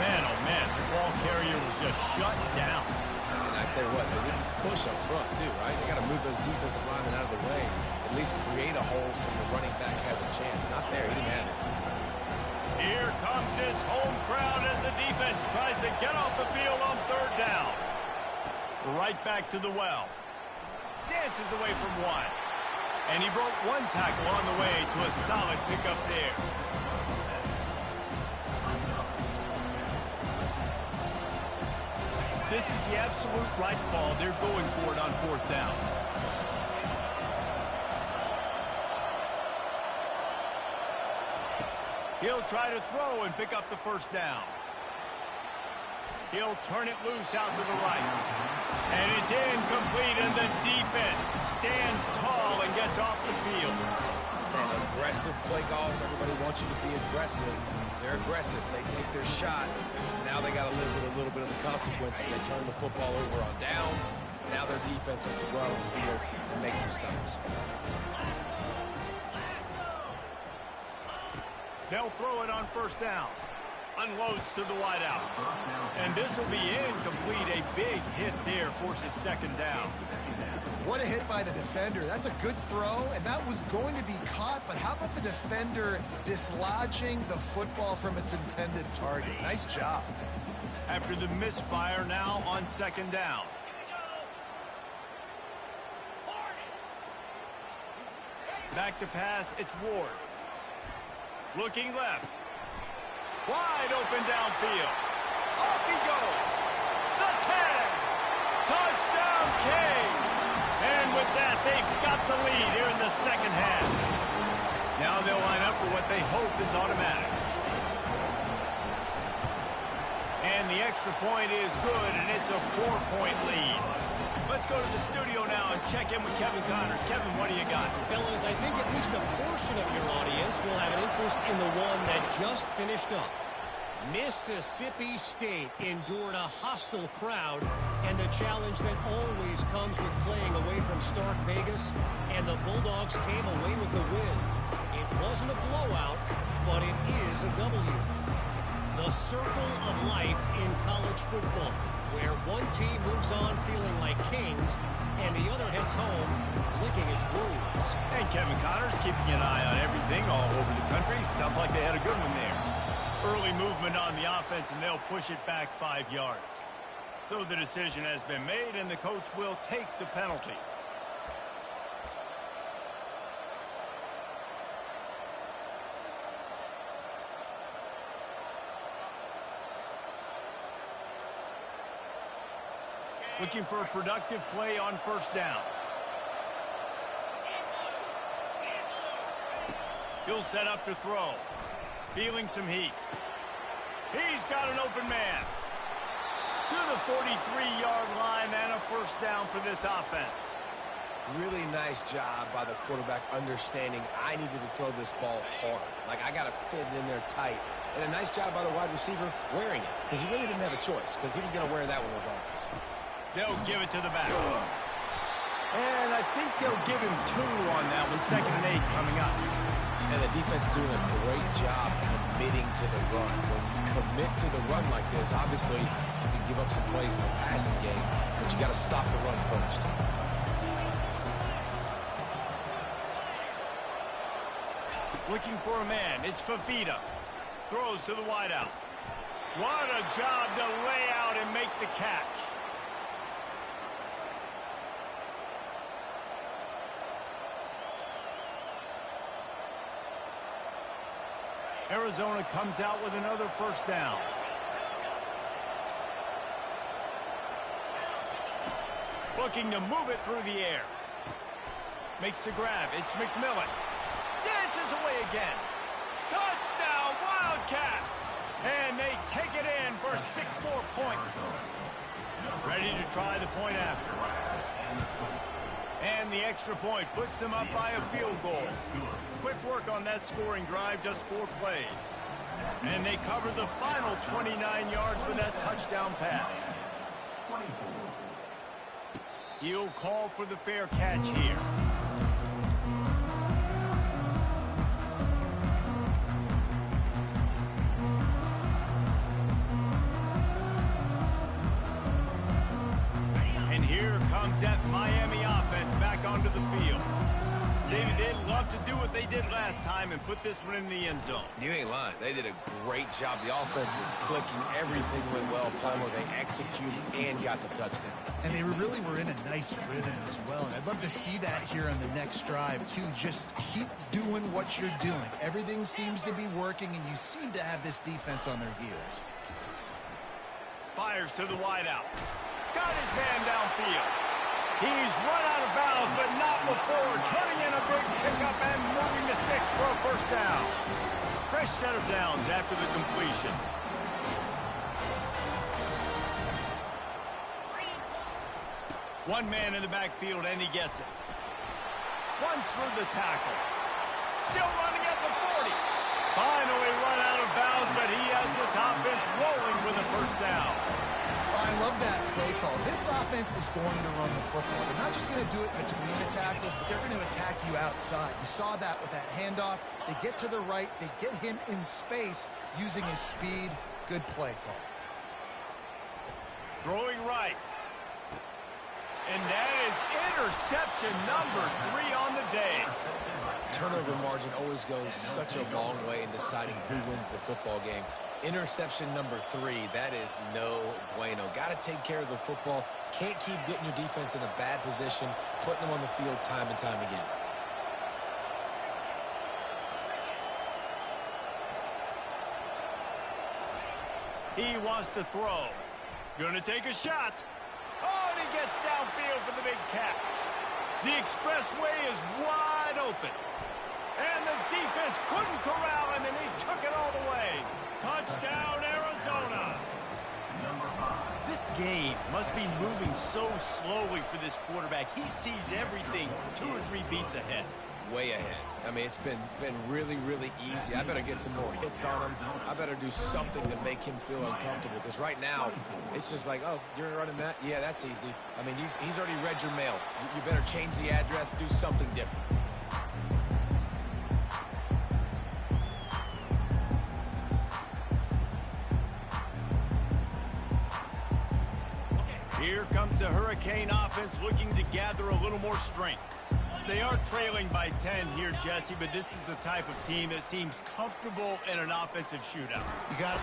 Man, oh man, the ball carrier was just shut down. And I tell you what, they need to push up front too, right? They got to move those defensive linemen out of the way. At least create a hole so the running back has a chance. Not there, he didn't have it. Here comes this home crowd as the defense tries to get off the field on 3rd down. Right back to the well. Dances away from one. And he broke one tackle on the way to a solid pickup there. This is the absolute right call. They're going for it on 4th down. He'll try to throw and pick up the 1st down. He'll turn it loose out to the right. And it's incomplete, and the defense stands tall and gets off the field. And aggressive play calls. Everybody wants you to be aggressive. They're aggressive. They take their shot. Now they got to live with a little bit of the consequences. They turn the football over on downs. Now their defense has to go out on the field and make some stops. They'll throw it on first down. Unloads to the wideout. And this will be incomplete. A big hit there forces second down. What a hit by the defender. That's a good throw, and that was going to be caught, but how about the defender dislodging the football from its intended target? Nice job. After the misfire, now on second down. Back to pass, it's Ward. Looking left. Wide open downfield. Off he goes. The 10. Touchdown, Canes. And with that, they've got the lead here in the second half. Now they'll line up for what they hope is automatic. And the extra point is good, and it's a 4-point lead. Let's go to the studio now and check in with Kevin Connors. Kevin, what do you got? Fellas, I think at least a portion of your audience will have an interest in the one that just finished up. Mississippi State endured a hostile crowd and the challenge that always comes with playing away from Stark Vegas, and the Bulldogs came away with the win. It wasn't a blowout, but it is a W. The circle of life in college football, where one team moves on feeling like kings and the other heads home licking its wounds. And Kevin Connors keeping an eye on everything all over the country. Sounds like they had a good one there. Early movement on the offense, and they'll push it back 5 yards. So the decision has been made, and the coach will take the penalty. Looking for a productive play on first down. He'll set up to throw. Feeling some heat. He's got an open man. To the 43-yard line and a first down for this offense. Really nice job by the quarterback understanding I needed to throw this ball hard. Like, I got to fit it in there tight. And a nice job by the wide receiver wearing it, because he really didn't have a choice, because he was going to wear that one regardless. They'll give it to the back. And I think they'll give him 2 on that one. 2nd and 8 coming up. And the defense doing a great job committing to the run. When you commit to the run like this, obviously you can give up some plays in the passing game, but you got to stop the run first. Looking for a man. It's Fafita. Throws to the wideout. What a job to lay out and make the catch. Arizona comes out with another first down. Looking to move it through the air. Makes the grab. It's McMillan. Dances away again. Touchdown, Wildcats! And they take it in for 6 more points. Ready to try the point after. And the extra point puts them up by a field goal. Quick work on that scoring drive, just 4 plays. And they cover the final 29 yards with that touchdown pass. He'll call for the fair catch here. And here comes that Miami offense back onto the field. David, they'd love to do what they did last time and put this one in the end zone. You ain't lying. They did a great job. The offense was clicking. Everything went well. Palmer, they executed and got the touchdown. And they really were in a nice rhythm as well. And I'd love to see that here on the next drive, too. Just keep doing what you're doing. Everything seems to be working, and you seem to have this defense on their heels. Fires to the wideout. Got his man downfield. He's run out of bounds, but not before turning in a big pickup and moving the sticks for a first down. Fresh set of downs after the completion. One man in the backfield, and he gets it. Runs through the tackle. Still running at the 40. Finally run out of bounds, but he has this offense rolling with a first down. I love that play call. This offense is going to run the football. They're not just going to do it between the tackles, but they're going to attack you outside. You saw that with that handoff. They get to the right. They get him in space using his speed. Good play call. Throwing right. And that is interception number 3 on the day. Turnover margin always goes such a long way in deciding who wins the football game. Interception number 3, that is no bueno. Got to take care of the football. Can't keep getting your defense in a bad position, putting them on the field time and time again. He wants to throw. Gonna take a shot. Oh, and he gets downfield for the big catch. The expressway is wide open. And the defense couldn't corral him, and he took it all the way. Touchdown, Arizona. This game must be moving so slowly for this quarterback. He sees everything 2 or 3 beats ahead. Way ahead. I mean, it's been really, really easy. I better get some more hits on him. I better do something to make him feel uncomfortable, because right now, it's just like, oh, you're running that? Yeah, that's easy. I mean, he's already read your mail. You better change the address, do something different. Here comes the Hurricane offense looking to gather a little more strength. They are trailing by 10 here, Jesse, but this is the type of team that seems comfortable in an offensive shootout. You got it.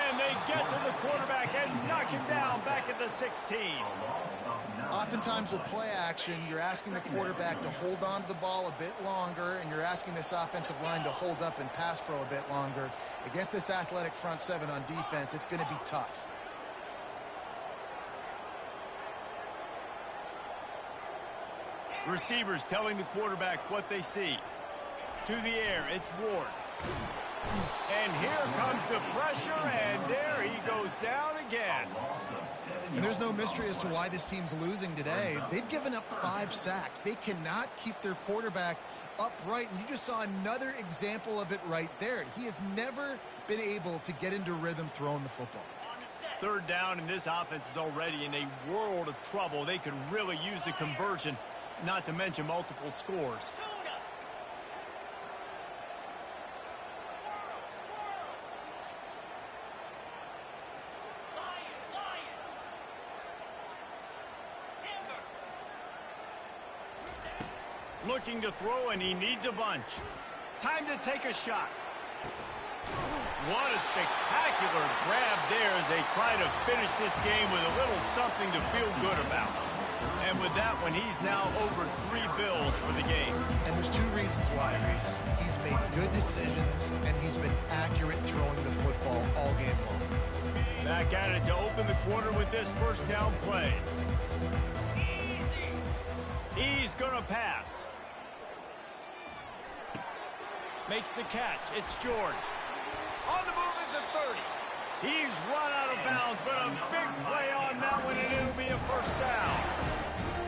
And they get to the quarterback and knock him down back at the 16. Oftentimes with play action, you're asking the quarterback to hold on to the ball a bit longer, and you're asking this offensive line to hold up and pass pro a bit longer. Against this athletic front 7 on defense, it's going to be tough. Receivers telling the quarterback what they see. To the air, it's Ward. And here comes the pressure, and there he goes down again. And there's no mystery as to why this team's losing today. They've given up 5 sacks. They cannot keep their quarterback upright, and you just saw another example of it right there. He has never been able to get into rhythm throwing the football. 3rd down, and this offense is already in a world of trouble. They could really use a conversion, not to mention multiple scores. Looking to throw, and he needs a bunch. Time to take a shot. What a spectacular grab there as they try to finish this game with a little something to feel good about. And with that one, he's now over 3 bills for the game. And there's 2 reasons why, Reese. He's made good decisions, and he's been accurate throwing the football all game long. Back at it to open the quarter with this first down play. He's going to pass. Makes the catch. It's George. On the move at the 30. He's run out of bounds, but a big play on that one, and it'll be a first down.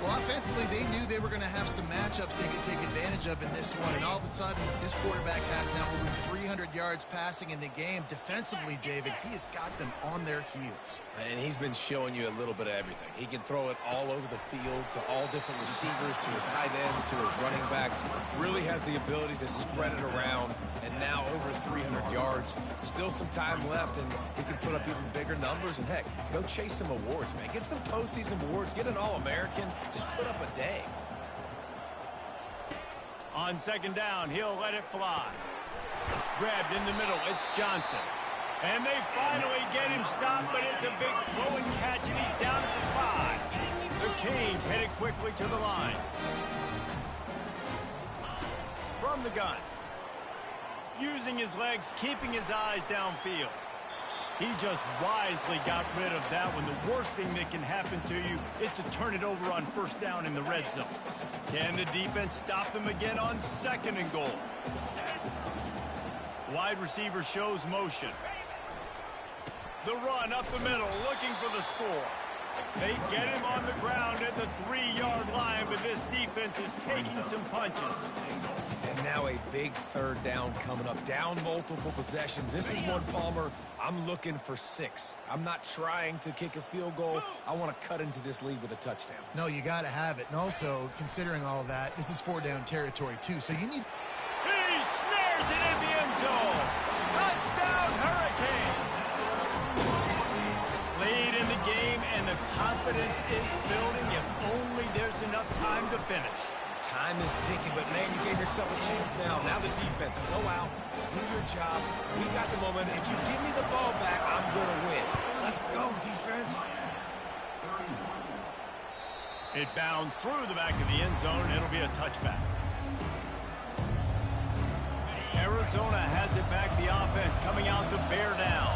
Well, offensively, they knew they were going to have some matchups they could take advantage of in this one, and all of a sudden, this quarterback has now over 300 yards passing in the game. Defensively, David, he has got them on their heels. And he's been showing you a little bit of everything. He can throw it all over the field to all different receivers, to his tight ends, to his running backs. Really has the ability to spread it around, and now over 300 yards. Still some time left, and he can put up even bigger numbers. And heck, go chase some awards, man. Get some postseason awards. Get an All-American. Just put up a day. On 2nd down, he'll let it fly. Grabbed in the middle, it's Johnson. And they finally get him stopped, but it's a big throw and catch, and he's down at the 5. The Canes headed quickly to the line. From the gun. Using his legs, keeping his eyes downfield. He just wisely got rid of that one. The worst thing that can happen to you is to turn it over on 1st down in the red zone. Can the defense stop them again on 2nd and goal? Wide receiver shows motion. The run up the middle, looking for the score. They get him on the ground at the 3-yard line, but this defense is taking some punches. And now a big third down coming up. Down multiple possessions. This is one, Palmer, I'm looking for 6. I'm not trying to kick a field goal. I want to cut into this lead with a touchdown. No, you got to have it. And also, considering all of that, this is 4-down territory, too. So you need... He snares it in the end zone. Touchdown, Hurricane. Lead in the game, and the confidence is building if only there's enough time to finish. Time is ticking, but, man, you gave yourself a chance now. Now the defense, go out, do your job. We got the moment. If you give me the ball back, I'm going to win. Let's go, defense. It bounds through the back of the end zone. It'll be a touchback. Arizona has it back. The offense coming out to bear down.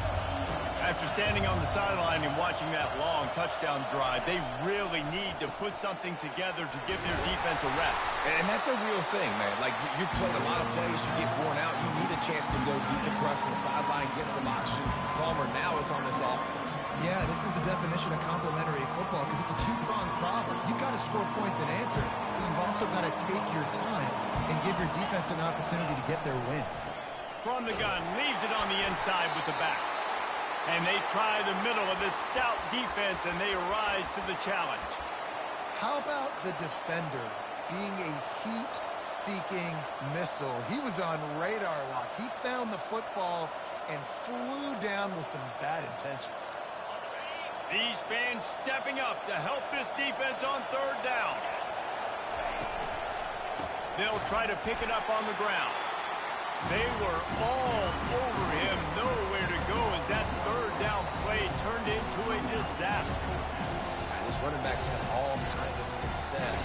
After standing on the sideline and watching that long touchdown drive, they really need to put something together to give their defense a rest. And that's a real thing, man. Like, you played a lot of plays, you get worn out, you need a chance to go decompress on the sideline, get some oxygen. Palmer, now it's on this offense. Yeah, this is the definition of complementary football because it's a two-pronged problem. You've got to score points and answer, but you've also got to take your time and give your defense an opportunity to get their win. From the gun, leaves it on the inside with the back. And they try the middle of this stout defense, and they rise to the challenge. How about the defender being a heat-seeking missile? He was on radar lock. He found the football and flew down with some bad intentions. These fans stepping up to help this defense on third down. They'll try to pick it up on the ground. They were all over him, nowhere to go as that third down play turned into a disaster. This running back's had all kinds of success.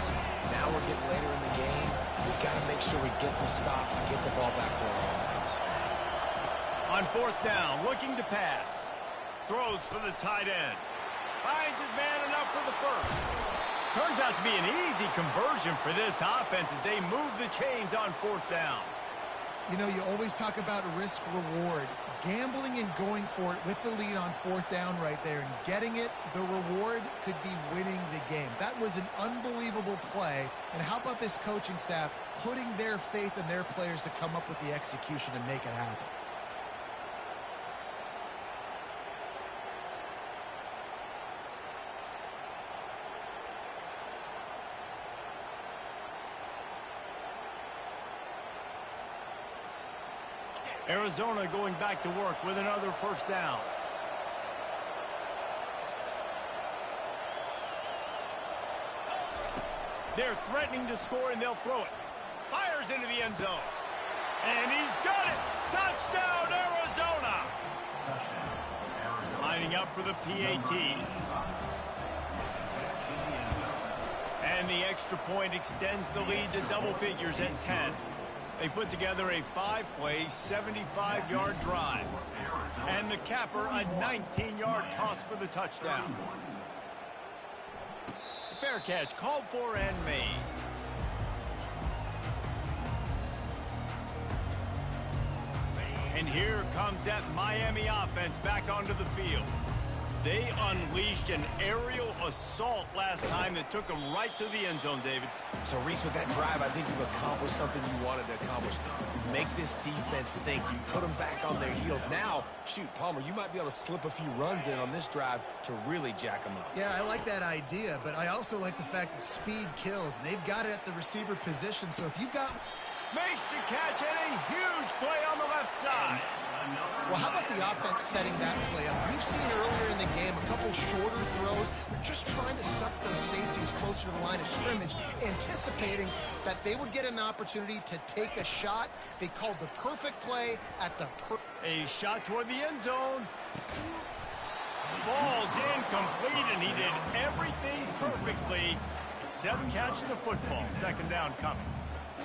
Now we're getting later in the game. We've got to make sure we get some stops and get the ball back to our offense. On fourth down, looking to pass. Throws for the tight end. Finds his man enough for the first. Turns out to be an easy conversion for this offense as they move the chains on fourth down. You know, you always talk about risk-reward. Gambling and going for it with the lead on fourth down right there and getting it, the reward could be winning the game. That was an unbelievable play. And how about this coaching staff putting their faith in their players to come up with the execution and make it happen? Arizona going back to work with another first down. They're threatening to score, and they'll throw it. Fires into the end zone. And he's got it. Touchdown, Arizona. Lining up for the PAT. And the extra point extends the lead to double figures at 10. They put together a 5-play, 75-yard drive. And the capper, a 19-yard toss for the touchdown. Fair catch, called for and made. And here comes that Miami offense back onto the field. They unleashed an aerial assault last time that took them right to the end zone, David. So, Reese, with that drive, I think you've accomplished something you wanted to accomplish. Make this defense think. You put them back on their heels. Now, shoot, Palmer, you might be able to slip a few runs in on this drive to really jack them up. Yeah, I like that idea, but I also like the fact that speed kills. And they've got it at the receiver position, so if you got... Makes the catch and a huge play on the left side. Well, how about the offense setting that play up? We've seen earlier in the game a couple shorter throws. They're just trying to suck those safeties closer to the line of scrimmage, anticipating that they would get an opportunity to take a shot. They called the perfect play at the A shot toward the end zone. Falls incomplete, and he did everything perfectly except catch the football. Second down coming.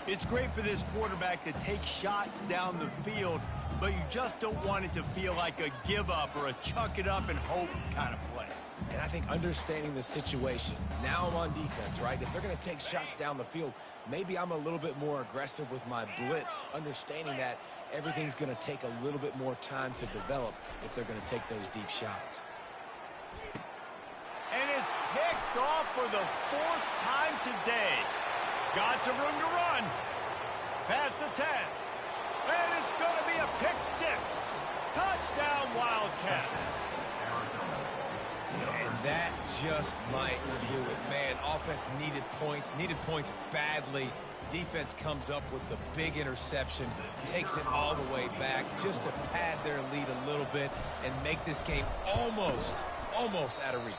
It's great for this quarterback to take shots down the field, but you just don't want it to feel like a give-up or a chuck-it-up-and-hope kind of play. And I think understanding the situation, now I'm on defense, right? If they're going to take shots down the field, maybe I'm a little bit more aggressive with my blitz, understanding that everything's going to take a little bit more time to develop if they're going to take those deep shots. And it's picked off for the 4th time today. Got some room to run. Past the 10. And it's going to be a pick 6. Touchdown, Wildcats. Yeah, and that just might do it. Man, offense needed points badly. Defense comes up with the big interception, takes it all the way back just to pad their lead a little bit and make this game almost out of reach.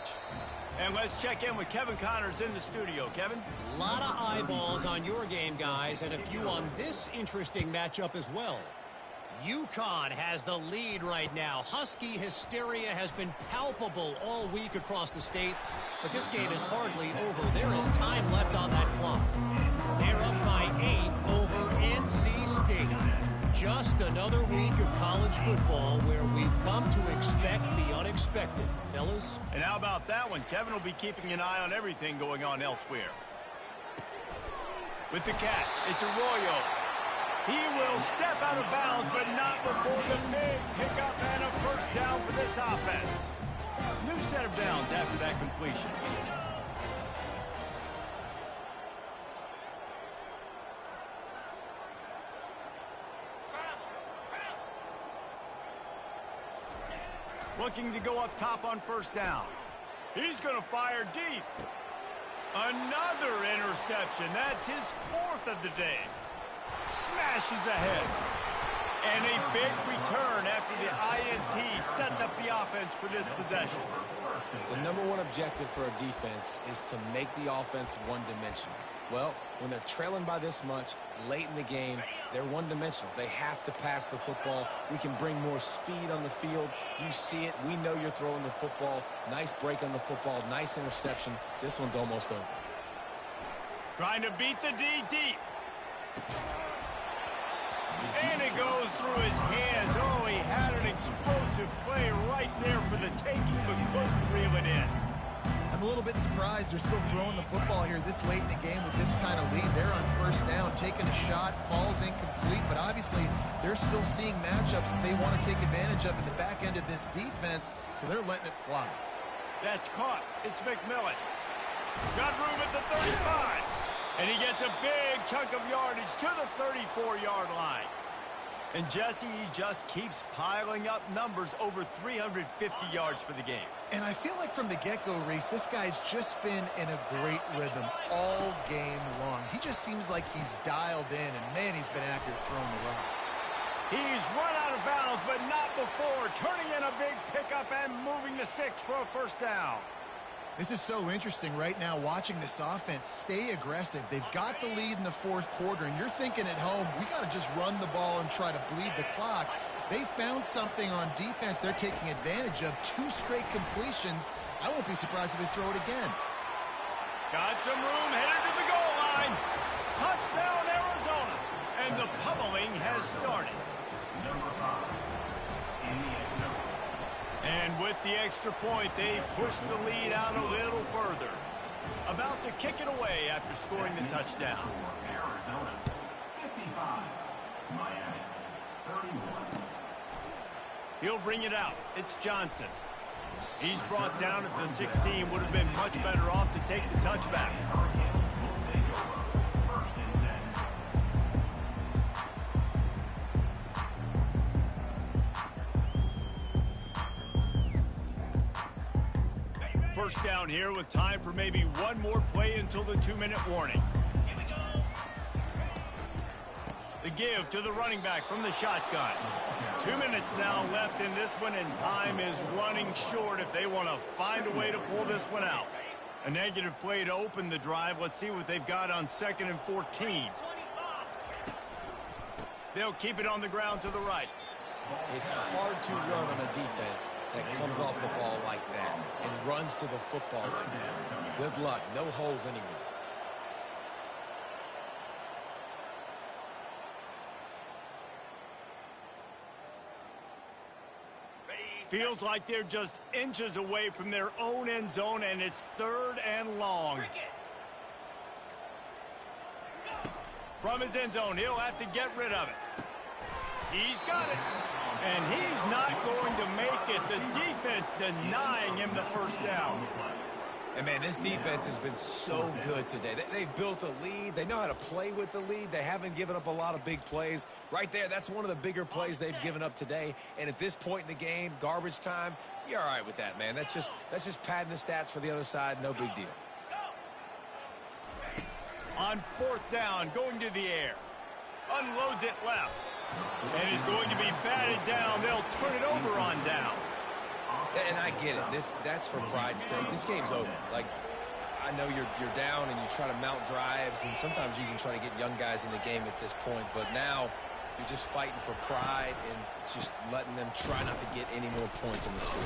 And let's check in with Kevin Connors in the studio. Kevin? A lot of eyeballs on your game, guys, and a few on this interesting matchup as well. UConn has the lead right now. Husky hysteria has been palpable all week across the state, but this game is hardly over. There is time left on that clock. They're up by 8 over NC State. Just another week of college football where we've come to expect the unexpected. Fellas? And how about that one? Kevin will be keeping an eye on everything going on elsewhere. With the catch, it's Arroyo. He will step out of bounds, but not before the big pickup and a first down for this offense. New set of downs after that completion. Looking to go up top on first down. He's going to fire deep. Another interception. That's his 4th of the day. Smashes ahead. And a big return after the INT sets up the offense for this possession. The #1 objective for a defense is to make the offense one-dimensional. Well, when they're trailing by this much, late in the game, they're one-dimensional. They have to pass the football. We can bring more speed on the field. You see it. We know you're throwing the football. Nice break on the football. Nice interception. This one's almost over. Trying to beat the D deep. And it goes through his hands. Oh, he had an explosive play right there for the taking, but couldn't reel it in. I'm a little bit surprised they're still throwing the football here this late in the game with this kind of lead. They're on first down, taking a shot, falls incomplete, but obviously they're still seeing matchups that they want to take advantage of in the back end of this defense, so they're letting it fly. That's caught. It's McMillan. Got room at the 35. And he gets a big chunk of yardage to the 34-yard line. And Jesse, he just keeps piling up numbers over 350 yards for the game. And I feel like from the get-go, Reese, this guy's just been in a great rhythm all game long. He just seems like he's dialed in, and man, he's been accurate throwing the rock. He's run out of bounds, but not before, turning in a big pickup and moving the sticks for a first down. This is so interesting right now, watching this offense stay aggressive. They've got the lead in the 4th quarter, and you're thinking at home, we got to just run the ball and try to bleed the clock. They found something on defense they're taking advantage of. 2 straight completions. I won't be surprised if they throw it again. Got some room, headed to the goal line. Touchdown, Arizona. And the pummeling has started. And with the extra point, they push the lead out a little further. About to kick it away after scoring the touchdown. Arizona, 55. Miami, 31. He'll bring it out. It's Johnson. He's brought down at the 16. Would have been much better off to take the touchback. First down here with time for maybe one more play until the 2-minute warning. Here we go. The give to the running back from the shotgun. 2 minutes now left in this one, and time is running short if they want to find a way to pull this one out. A negative play to open the drive. Let's see what they've got on 2nd and 14. They'll keep it on the ground to the right. It's hard to run on a defense that comes off the ball like that and runs to the football like that. Good luck. No holes anywhere. Feels like they're just inches away from their own end zone, and it's 3rd and long. From his end zone, he'll have to get rid of it. He's got it. And he's not going to make it. The defense denying him the first down. And, man, this defense has been so good today. They've built a lead. They know how to play with the lead. They haven't given up a lot of big plays. Right there, that's one of the bigger plays they've given up today. And at this point in the game, garbage time, you're all right with that, man. That's just padding the stats for the other side. No big deal. On 4th down, going to the air. Unloads it left. And is going to be batted down. They'll turn it over on downs. And I get it. That's for pride's sake. This game's over. Like, I know you're down and you try to mount drives, and sometimes you can try to get young guys in the game at this point. But now you're just fighting for pride and just letting them try not to get any more points in the score.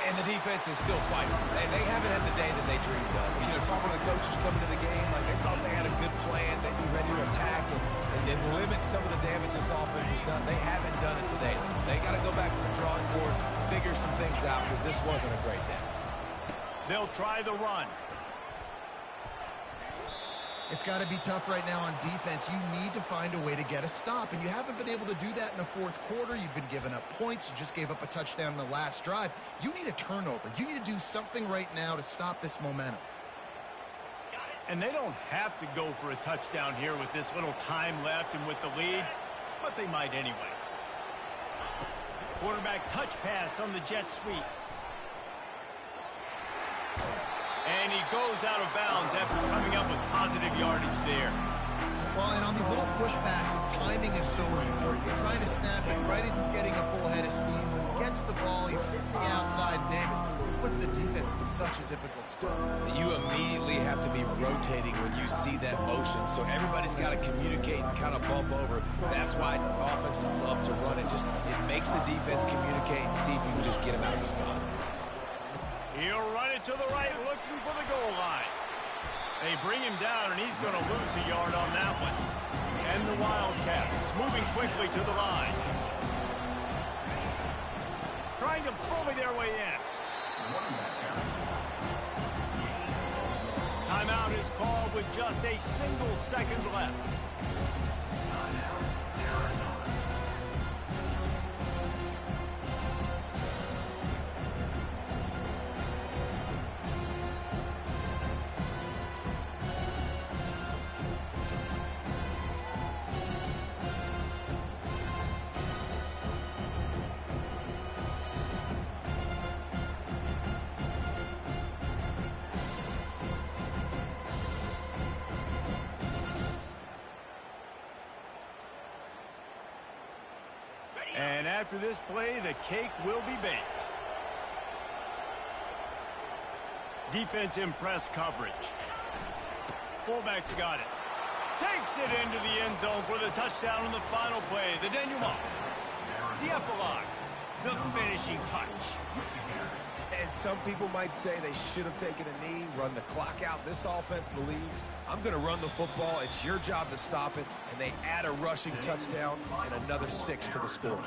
And the defense is still fighting. They haven't had the day that they dreamed of. You know, talking to the coaches coming to the game, like they thought they had a good plan. They'd be ready to attack and then limit some of the damage this offense has done. They haven't done it today. They got to go back to the drawing board, figure some things out, because this wasn't a great day. They'll try the run. It's got to be tough right now on defense. You need to find a way to get a stop, and you haven't been able to do that in the 4th quarter. You've been giving up points. You just gave up a touchdown in the last drive. You need a turnover. You need to do something right now to stop this momentum. And they don't have to go for a touchdown here with this little time left and with the lead, but they might anyway. Quarterback touch pass on the jet sweep. And he goes out of bounds after coming up with positive yardage there. Well, and on these little push passes, timing is so important. You're trying to snap it right as he's getting a full head of steam. When he gets the ball, he's hitting the outside, name it. It puts the defense in such a difficult spot. You immediately have to be rotating when you see that motion, so everybody's got to communicate and kind of bump over. That's why offenses love to run it. It makes the defense communicate and see if you can just get him out of the spot. He'll run it to the right, looking for the goal line. They bring him down, and he's going to lose a yard on that one. And the Wildcats moving quickly to the line. Trying to bully their way in. Timeout is called with just a single second left. And after this play, the cake will be baked. Defense in press coverage. Fullback's got it. Takes it into the end zone for the touchdown on the final play. The denouement. The epilogue. The finishing touch. And some people might say they should have taken a knee, run the clock out. This offense believes, I'm going to run the football. It's your job to stop it. And they add a rushing touchdown and another 6 to the scoreboard.